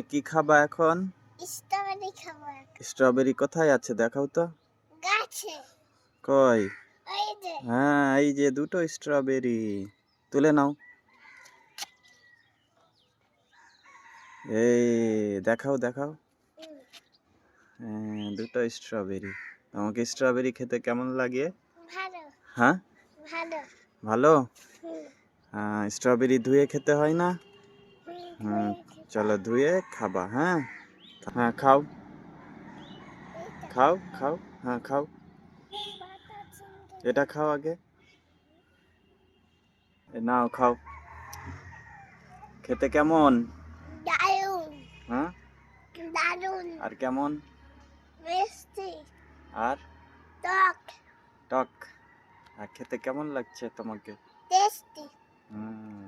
কি খাবা এখন? স্ট্রবেরি খাবো এখন। স্ট্রবেরি কোথায় আছে দেখাও তো। গাছে। কই? ওই যে। হ্যাঁ, এই যে দুটো স্ট্রবেরি। তুলে নাও। এই দেখাও দেখাও। হুম, হ্যাঁ, দুটো স্ট্রবেরি। তোমাকে স্ট্রবেরি খেতে কেমন লাগে? ভালো হ্যাঁ, ভালো। ভালো। হুম, হ্যাঁ, স্ট্রবেরি ধুয়ে খেতে হয় না? হুম, ধুয়ে খেতে চলো হয়। ধুয়ে খাবা। হ্যাঁ, হ্যাঁ খাও এইটা খাও খাও। হ্যাঁ খাও। পাতা চিনতে এটা খাও আগে। নাও খাও। খেতে কেমন? দারুণ হ্যাঁ, দারুণ আর কেমন? মিষ্টি আর টক টক। আর খেতে কেমন লাগছে তোমাকে? টেস্টি। হুম।